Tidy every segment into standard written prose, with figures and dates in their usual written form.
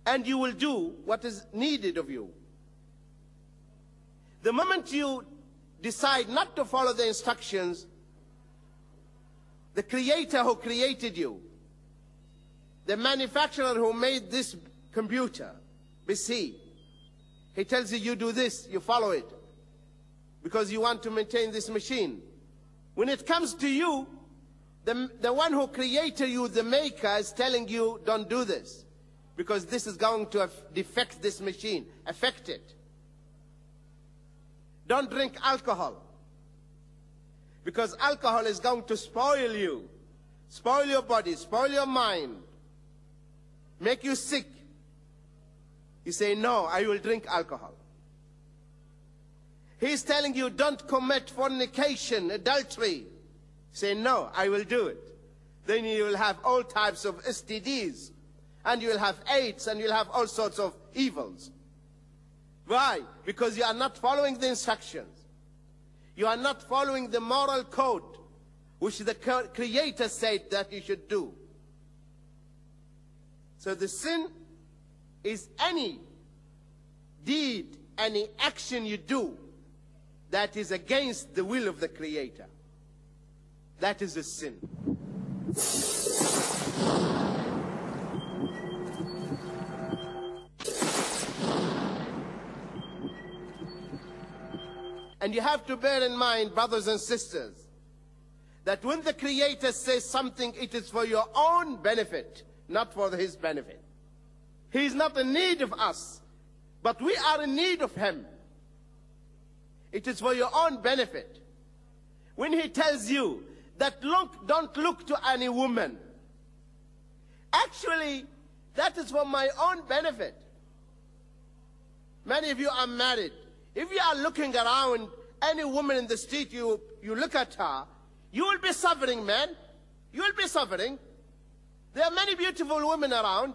and you will do what is needed of you. The moment you decide not to follow the instructions, the creator who created you, the manufacturer who made this computer, PC, he tells you, you do this, you follow it, because you want to maintain this machine. When it comes to you, the one who created you, the maker, is telling you, don't do this, because this is going to defect this machine, affect it. Don't drink alcohol, because alcohol is going to spoil you, spoil your body, spoil your mind, make you sick. You say, no, I will drink alcohol. He's telling you, don't commit fornication, adultery. Say, no, I will do it. Then you will have all types of STDs, and you will have AIDS, and you'll have all sorts of evils. Why? Because you are not following the instructions. You are not following the moral code which the Creator said that you should do. So the sin is any deed, any action you do that is against the will of the Creator. That is a sin. And you have to bear in mind, brothers and sisters, that when the Creator says something, it is for your own benefit, not for His benefit. He is not in need of us, but we are in need of Him. It is for your own benefit. When He tells you that don't look to any woman, actually, that is for my own benefit. Many of you are married. If you are looking around any woman in the street, you look at her, you will be suffering, man. You will be suffering. There are many beautiful women around,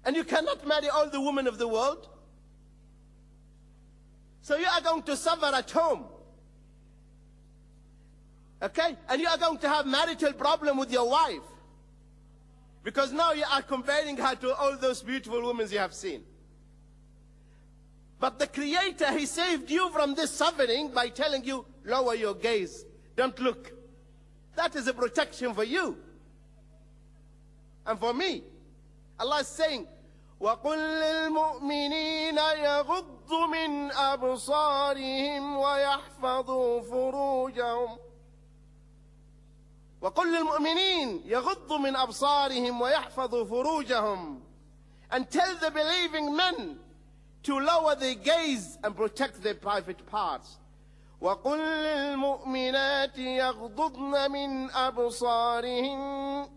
and you cannot marry all the women of the world. So you are going to suffer at home. Okay? And you are going to have marital problem with your wife, because now you are comparing her to all those beautiful women you have seen. But the Creator, He saved you from this suffering by telling you, lower your gaze, don't look. That is a protection for you and for me. Allah is saying, وَقُلْ لِلْمُؤْمِنِينَ يَغُضُّوا مِنْ أَبْصَارِهِمْ وَيَحْفَظُوا فُرُوجَهُمْ وَقُلْ لِلْمُؤْمِنِينَ يَغُضُّوا مِنْ أَبْصَارِهِمْ وَيَحْفَظُوا فُرُوجَهُمْ, and tell the believing men to lower their gaze and protect their private parts. وَقُلْ لِلْمُؤْمِنَاتِ يَغْضُضْنَ مِنْ أَبْصَارِهِنْ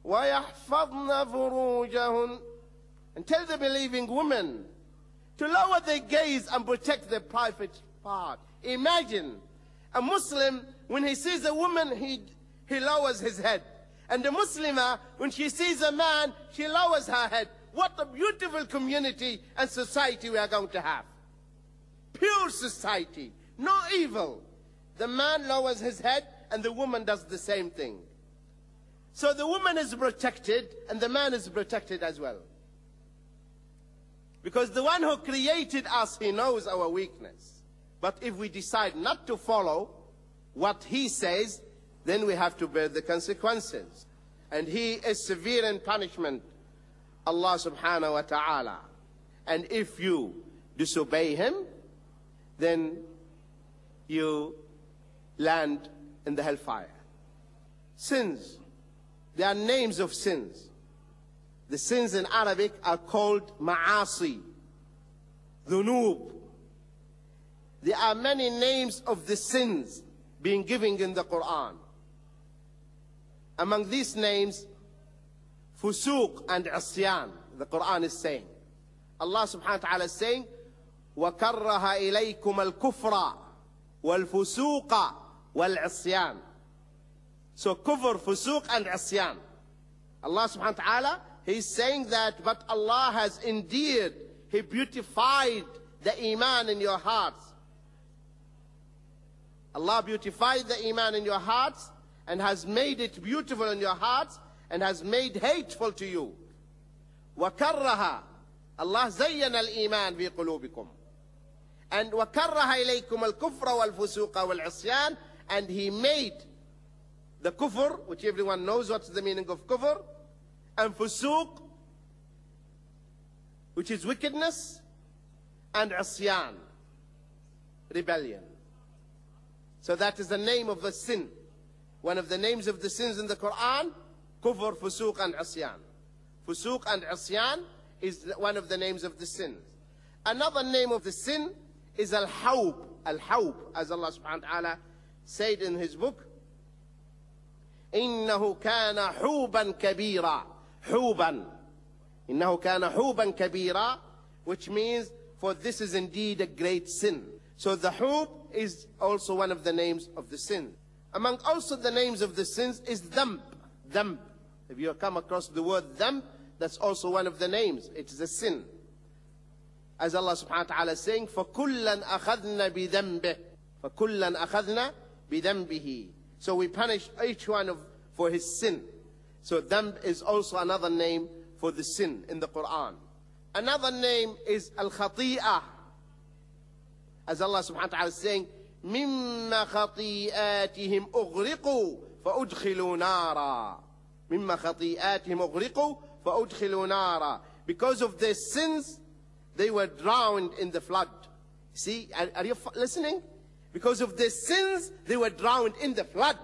وَيَحْفَظْنَ فُرُوجَهُنْ, and tell the believing women to lower their gaze and protect their private part. Imagine a Muslim, when he sees a woman, he lowers his head. And the Muslimah, when she sees a man, she lowers her head. What a beautiful community and society we are going to have. Pure society, no evil. The man lowers his head and the woman does the same thing. So the woman is protected and the man is protected as well. Because the one who created us, He knows our weakness. But if we decide not to follow what He says, then we have to bear the consequences. And He is severe in punishment, Allah subhanahu wa ta'ala. And if you disobey Him, then you land in the hellfire. Sins. There are names of sins. The sins in Arabic are called ma'asi, dhunub. There are many names of the sins being given in the Quran. Among these names, fusuq and asyan, the Quran is saying. Allah subhanahu wa ta'ala is saying, وَكَرَّهَ إِلَيْكُمَ الْكُفْرَ وَالْفُسُوقَ وَالْعِصْيَانِ. So kufr, fusuq and asyan. Allah subhanahu wa ta'ala, He's saying that, but Allah has endeared, He beautified the iman in your hearts. Allah beautified the iman in your hearts and has made it beautiful in your hearts and has made hateful to you وكره Allah زين الإيمان في قلوبكم. And وكره إليكم الكفر والفسوق والعصيان, and he made the kufr, which everyone knows what's the meaning of kufr, and fusuq, which is wickedness, and asyan, rebellion. So that is the name of the sin. One of the names of the sins in the Quran, kufr, fusuq, and asyan. Fusuq and asyan is one of the names of the sin. Another name of the sin is al-hawb. Al-hawb, as Allah subhanahu wa ta'ala said in his book, إِنَّهُ كَانَ حُوبًا كَبِيرًا. حُوبًا. إِنَّهُ كَانَ حُوبًا كَبِيرًا, which means, for this is indeed a great sin. So the hub is also one of the names of the sin. Among also the names of the sins is dhanb. Dhanb. If you come across the word dhanb, that's also one of the names. It is a sin. As Allah subhanahu wa ta'ala is saying, فَكُلًّا أَخَذْنَا بِذَنْبِهِ. فَكُلًّا أَخَذْنَا بِذَنْبِهِ. So we punish each one for his sin. So dhanb is also another name for the sin in the Quran. Another name is al-khati'ah. As Allah subhanahu wa ta'ala is saying, مِمَّا خَطِيئَاتِهِمْ أُغْرِقُوا فَأُدْخِلُوا نَارًا. مِمَّا خَطِيئَاتِهِمْ أُغْرِقُوا فَأُدْخِلُوا نَارًا. Because of their sins, they were drowned in the flood. See, are you listening? Because of their sins, they were drowned in the flood.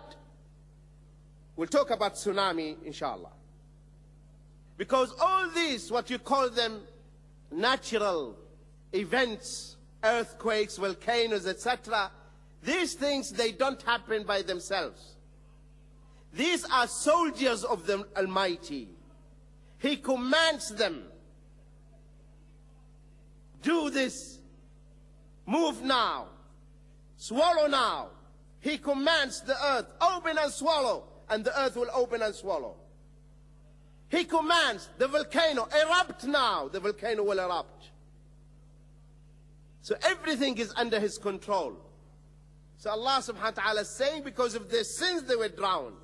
We'll talk about tsunami, inshallah. Because all these, what you call them, natural events, earthquakes, volcanoes, etc., these things, they don't happen by themselves. These are soldiers of the Almighty. He commands them. Do this. Move now. Swallow now. He commands the earth, open and swallow, and the earth will open and swallow. He commands the volcano, erupt now, the volcano will erupt. So everything is under his control. So Allah subhanahu wa ta'ala is saying, because of their sins they were drowned.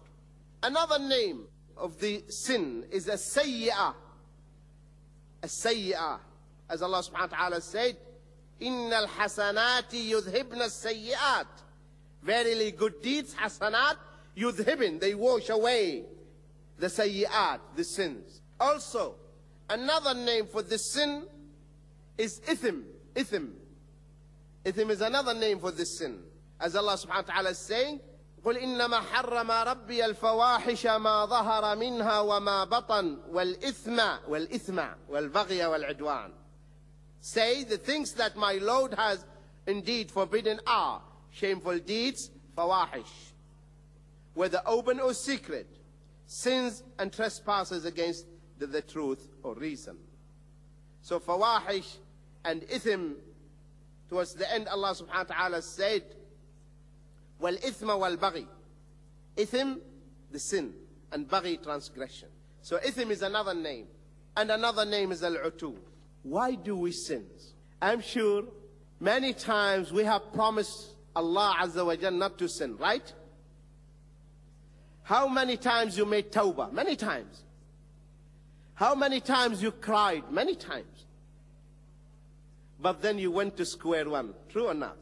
Another name of the sin is as-sayyi'ah. As-sayyi'ah. As Allah subhanahu wa ta'ala said, إِنَّ الْحَسَنَاتِ يُذْهِبْنَ السَّيِّئَاتِ. Verily good deeds, hasanat, yudhibin, they wash away the sayyi'at, the sins. Also, another name for this sin is ithim. Ithim. Ithim is another name for this sin. As Allah subhanahu wa ta'ala is saying, قُلْ إِنَّمَا حَرَّمَ رَبِّيَ الْفَوَاحِشَ مَا ظَهَرَ مِنْهَا وَمَا بَطَنَ وَالْإِثْمَ وَالْبَغْيَ وَالْعُدْوَانَ. Say, the things that my Lord has indeed forbidden are shameful deeds, fawahish, whether open or secret, sins and trespasses against the truth or reason. So fawahish and ithim, towards the end Allah subhanahu wa ta'ala said, wal ithma wal baghi. Ithim, the sin, and baghi, transgression. So ithim is another name, and another name is al-utu. Why do we sin? I'm sure many times we have promised Allah Azza wa Jal not to sin, right? How many times you made tawbah? Many times. How many times you cried? Many times. But then you went to square one. True or not?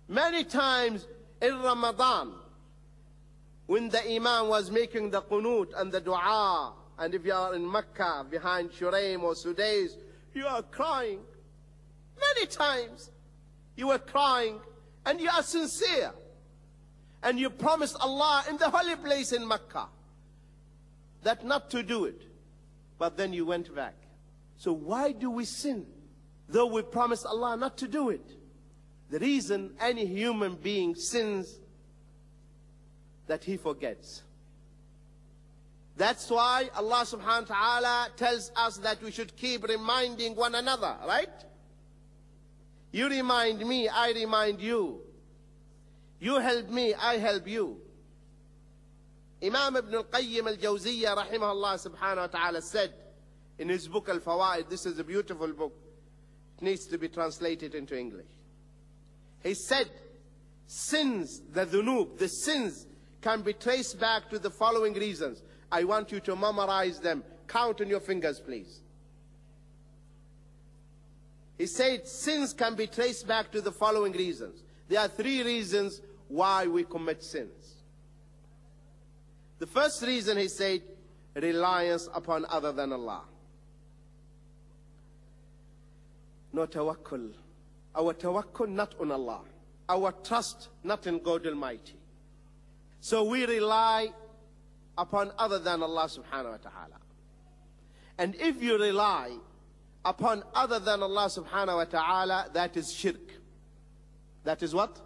Many times in Ramadan, when the Imam was making the qunut and the dua, and if you are in Mecca, behind Shuraim or Sudais, you are crying. Many times you were crying, and you are sincere. And you promised Allah in the holy place in Mecca that not to do it. But then you went back. So why do we sin, though we promised Allah not to do it? The reason any human being sins, that he forgets. That's why Allah subhanahu wa ta'ala tells us that we should keep reminding one another, right? You remind me, I remind you. You help me, I help you. Imam Ibn al-Qayyim al-Jawziyya rahimahullah subhanahu wa ta'ala said in his book Al-Fawaid, this is a beautiful book, it needs to be translated into English. He said, sins, the dhunub, the sins can be traced back to the following reasons. I want you to memorize them Count on your fingers, please. He said sins can be traced back to the following reasons. There are 3 reasons why we commit sins. The first reason, he said, reliance upon other than Allah. No tawakkul. Our tawakkul not on Allah. Our trust not in God Almighty. So we rely upon other than Allah subhanahu wa ta'ala. And if you rely upon other than Allah subhanahu wa ta'ala, that is shirk. That is what?